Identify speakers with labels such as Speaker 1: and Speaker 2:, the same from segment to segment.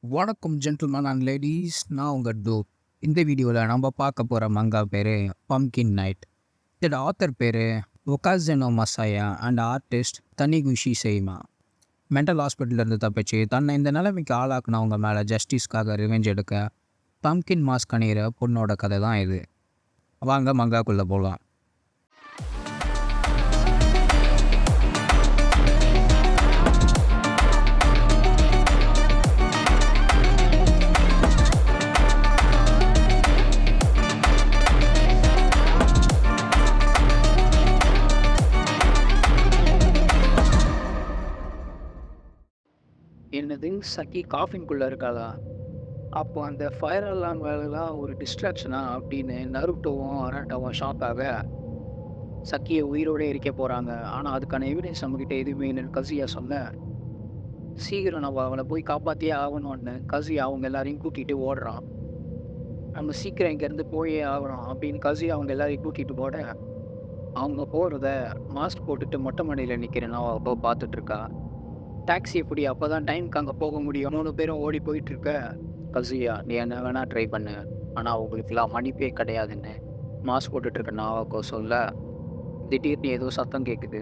Speaker 1: வணக்கம் gentleman and ladies, நான் உங்கள் டூ. இந்த வீடியோவில் நம்ம பார்க்க போகிற மங்கா பேர் பம்கின் நைட். இதோட ஆத்தர் பேர் ஒகாசனோ மசாயா அண்ட் ஆர்டிஸ்ட் தனிகுஷி செய்மா. மென்டல் ஹாஸ்பிட்டலேருந்து தப்பிச்சு தன்னை இந்த நிலைமைக்கு ஆளாக்குனவங்க மேலே ஜஸ்டிஸ்க்காக ரிவெஞ்ச் எடுக்க பம்கின் மாஸ்க் அணிகிற பொண்ணோட கதை தான் இது. வாங்க மங்காக்குள்ளே போகலாம். என்னது சக்கி காஃபின்குள்ளே இருக்காதா? அப்போ அந்த ஃபயர் அலார்ம் வேலைலாம் ஒரு டிஸ்ட்ராக்ஷனா அப்படின்னு நருட்டோவும் அராட்டாவும் ஷாக்காக சக்கியை உயிரோடு எரிக்க போகிறாங்க. ஆனால் அதுக்கான எவிடன்ஸ் நம்மக்கிட்ட எதுவுமே இல்லைன்னு கசியா சொன்ன, சீக்கிரம் நம்ம அவனை போய் காப்பாற்றியே ஆகணும்னு கசியா அவங்க எல்லாரையும் கூட்டிகிட்டு ஓடுறான். நம்ம சீக்கிரம் இங்கேருந்து போயே ஆகணும் அப்படின்னு கசியா அவங்க எல்லாரையும் கூட்டிகிட்டு போட, அவங்க போகிறத மாஸ்க் போட்டுட்டு மொட்டை மாடியில் நிற்கிறேன் நான் அப்போ பார்த்துட்ருக்கா. டாக்ஸி எப்படி அப்போ தான் டைமுக்கு அங்கே போக முடியும். 3 பேரும் ஓடி போயிட்டுருக்க, கசியா நீ என்ன வேணால் ட்ரை பண்ணு, ஆனால் உங்களுக்குலாம் மன்னிப்பே கிடையாதுன்னு மாஸ்க் போட்டுட்ருக்க நாவாக்கோ சொல்ல, திடீர்னு ஏதோ சத்தம் கேட்குது.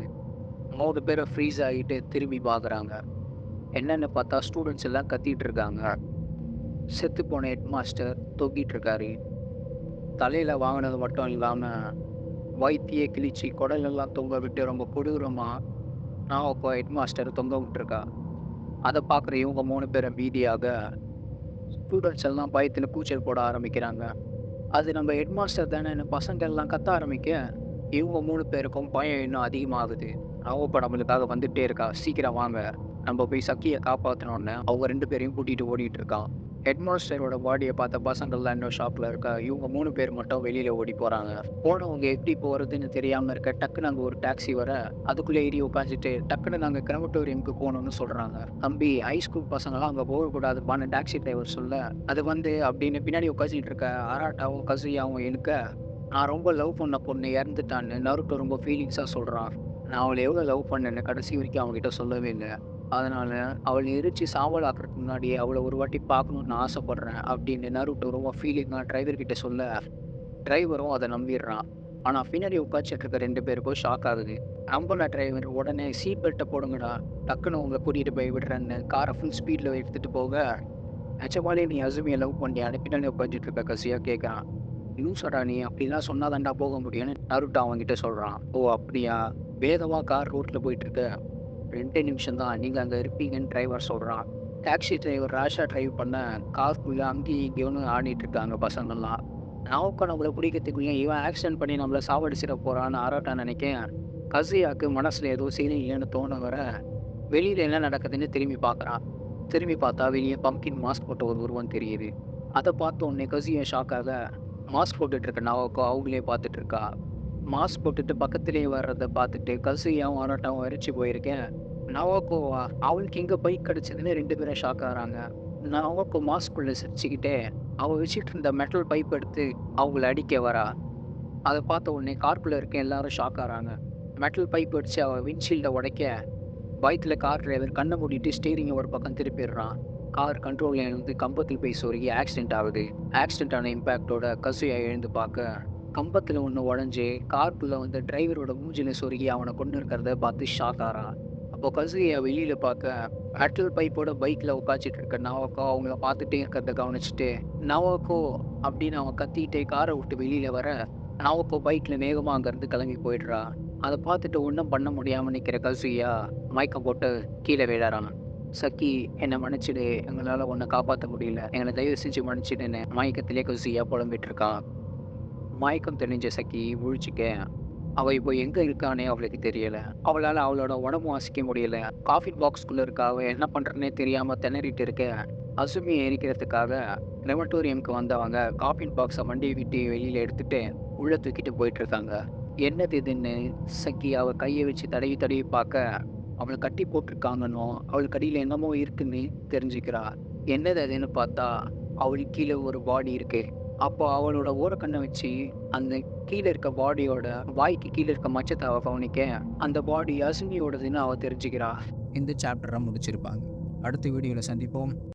Speaker 1: 3 பேரும் ஃப்ரீஸ் ஆகிட்டு திரும்பி பார்க்குறாங்க. என்னென்னு பார்த்தா ஸ்டூடெண்ட்ஸ் எல்லாம் கத்திட்டு இருக்காங்க. செத்து போன ஹெட் மாஸ்டர் தொங்கிட்டு இருக்காரு. தலையில் வாங்கினது மட்டும் இல்லாமல் வயிற்றியே கிழிச்சி குடலெல்லாம் தொங்க விட்டு ரொம்ப கொடூரமாக நாவாக்கோ ஹெட் மாஸ்டர் தொங்க விட்டுருக்கா. அதை பார்க்குற இவங்க 3 பேரும் பீதியாக ஸ்டூடெண்ட்ஸ் எல்லாம் பயத்தில் கூச்சல் போட ஆரம்பிக்கிறாங்க. அது நம்ம ஹெட் மாஸ்டர் தானேன்னு பசங்க எல்லாம் கத்த ஆரம்பிக்க, இவங்க 3 பேருக்கும் பயம் இன்னும் அதிகமாகுது. அவ இப்போ நம்மளுக்காக வந்துகிட்டே இருக்கா, சீக்கிரம் வாங்க நம்ம போய் சக்கியை காப்பாற்றணுன்னு அவங்க 2 பேரையும் கூட்டிகிட்டு ஓடிட்டு இருக்கான். ஹெட் மாஸ்டரோட பாடியை பார்த்த பசங்கள்லாம் இன்னும் ஷாக்கில் இருக்கா. இவங்க 3 பேர் மட்டும் வெளியில் ஓடி போகிறாங்க. போனவங்க எப்படி போகிறதுன்னு தெரியாமல் இருக்க டக்குன்னு அங்கே ஒரு டாக்ஸி வர, அதுக்குள்ளே ஏறி உட்காந்துட்டு டக்குன்னு நாங்கள் கிரமட்டோரியமுக்கு போகணும்னு சொல்கிறாங்க. தம்பி ஹைஸ்கூல் பசங்களாம் அங்கே போகக்கூடாதுப்பான்னு டாக்ஸி டிரைவர் சொல்ல, அது வந்து அப்படின்னு பின்னாடி உட்காந்துட்டு இருக்க அராட்டாவும் கசியாவும் எனக்கு, நான் ரொம்ப லவ் பண்ண பொண்ணு இறந்துட்டான்னு நருட்டோ ரொம்ப ஃபீலிங்ஸாக சொல்கிறான். நான் அவளை எவ்வளோ லவ் பண்ணேன்னு கடைசி வரைக்கும் அவங்ககிட்ட சொல்லவே இல்லை. அதனால் அவளை எரிச்சு சாம்பல் ஆக்குறதுக்கு முன்னாடியே அவளை ஒரு வாட்டி பார்க்கணுன்னு ஆசைப்பட்றேன் அப்படின்னு நருட்டோ ரொம்ப ஃபீலிங்காக டிரைவர்கிட்ட சொல்ல, டிரைவரும் அதை நம்பிடுறான். ஆனால் பின்னாடி உட்காந்துட்டு இருக்க 2 பேருக்கும் ஷாக் ஆகுது. ஆம்புலா டிரைவர் உடனே சீட் பெல்ட்டை போடுங்கடா, டக்குன்னு உங்களை கூட்டிகிட்டு போய் விடுறேன்னு காரை ஃபுல் ஸ்பீடில் எடுத்துகிட்டு போக, நிஜமாலே நீ அசுமியை லவ் பண்ணி பின்னாடி உட்காந்துட்டு இருக்க கசியாக கேட்குறான். லூசடா நீ, அப்படிலாம் சொன்னாதாண்டா போக முடியும்னு நருட்டோ அவங்ககிட்ட சொல்கிறான். ஓ அப்படியா, வேகமாக கார் ரோட்டில் போயிட்டுருக்க, 2 நிமிஷம் தான் நீங்கள் அங்கே இருப்பீங்கன்னு டிரைவர் சொல்கிறான். டாக்ஸி டிரைவர் ரேஷாக டிரைவ் பண்ண காருக்குள்ளே அங்கேயும் இங்கேயும் ஆடிட்டு இருக்காங்க பசங்கள்லாம். நாவுக்கு நம்மளை பிடிக்கிறதுக்குள்ளே இவன் ஆக்சிடென்ட் பண்ணி நம்மளை சாவடிச்சிட போகிறான்னு ஆராட்டா நினைக்கேன். கசியாவுக்கு மனசில் ஏதோ செய்தி இல்லைன்னு தோண வர வெளியில் என்ன நடக்குதுன்னு திரும்பி பார்க்குறான். திரும்பி பார்த்தா வெளியே பம்கின் மாஸ்க் போட்ட ஒரு உருவம் தெரியுது. அதை பார்த்த உடனே கசியா ஷாக்காக மாஸ்க் போட்டுட்ருக்க நாவுக்கோ அவங்களே பார்த்துட்டு இருக்கா. மாஸ்க் போட்டுட்டு பக்கத்துலேயே வர்றதை பார்த்துட்டு கசியாவும் ஆராட்டாவும் எரிச்சு போயிருக்கேன். நவாக்கோ அவளுக்கு எங்கே பைக் கிடச்சதுன்னு 2 பேரும் ஷாக் ஆகிறாங்க. நவாக்கோ மாஸ்க்குள்ளே சிரிச்சுக்கிட்டே அவள் வச்சுட்டு இருந்த மெட்டல் பைப் எடுத்து அவங்கள அடிக்க வரா. அதை பார்த்த உடனே காருக்குள்ளே இருக்க எல்லாரும் ஷாக் ஆகிறாங்க. மெட்டல் பைப் அடித்து அவள் விண்ட்ஷீல்டை உடைக்க, பயத்தில் கார் டிரைவர் கண்ணை மூடிட்டு ஸ்டீரிங்கை ஒரு பக்கம் திருப்பிடுறான். கார் கண்ட்ரோலில் இருந்து கம்பத்தில் போய் சொருகி ஆக்சிடென்ட் ஆகுது. ஆக்சிடென்ட் ஆன இம்பேக்டோட கசியா எழுந்து பார்க்க, கம்பத்தில் ஒன்று உடஞ்சி காருக்குள்ளே வந்து டிரைவரோட மூஞ்சில சொருகி அவனை கொண்டு இருக்கிறத பார்த்து ஷாக் ஆகிறான். அப்போ கசியா வெளியில் பார்க்க, மெட்டல் பைப்போட பைக்கில் உட்காச்சிட்டு இருக்க நவாக்கோ அவங்கள பார்த்துட்டே இருக்கிறத கவனிச்சுட்டு, நவாக்கோ அப்படின்னு அவன் கத்திக்கிட்டே காரை விட்டு வெளியில் வர, நவாக்கோ பைக்கில் வேகமாக அங்கேருந்து கிளம்பி போயிடுறா. அதை பார்த்துட்டு ஒன்றும் பண்ண முடியாமல் நிற்கிற கசியா மயக்கம் போட்டு கீழே விழறான். சக்கி என்னை மன்னிச்சிடு, எங்களால் உன்னை காப்பாற்ற முடியல, எங்களை தயவு செஞ்சு மன்னிச்சிடுன்னு மயக்கத்திலே கசியா புலம்பிட்டு இருக்கான். மயக்கம் தெளிஞ்ச சக்கி முழிச்சுக்க, அவள் இப்போ எங்கே இருக்கானே அவளுக்கு தெரியலை. அவளால் அவளோட உடம்பு வாசிக்க முடியல. காஃபி பாக்ஸ்குள்ளே இருக்க அவள் என்ன பண்ணுறதுனே தெரியாமல் திணறிட்டு இருக்க, அசுமியை எரிக்கிறதுக்காக கிரெமட்டோரியமுக்கு வந்தவங்க காஃபின் பாக்ஸை வண்டியை விட்டு வெளியில் எடுத்துகிட்டு உள்ளே தூக்கிட்டு போயிட்டுருக்காங்க. என்னது இதுன்னு சக்கி அவள் கையை வச்சு தடவி தடவி பார்க்க, அவளை கட்டி போட்டிருக்காங்கன்னோ அவளுக்கு அடியில் என்னமோ இருக்குன்னு தெரிஞ்சுக்கிறா. என்னது அதுன்னு பார்த்தா அவளுக்கு கீழே ஒரு பாடி இருக்கு. அப்போ அவளோட ஓரக்கண்ண வச்சு, அந்த கீழ இருக்க பாடியோட வாய்க்கு கீழ இருக்க மச்சத்த அவ கவனிக்க, அந்த பாடி அஸ்மியோடதுன்னு அவ தெரிஞ்சுக்கிறா.
Speaker 2: இந்த சாப்டர முடிச்சிருப்பாங்க. அடுத்த வீடியோல சந்திப்போம்.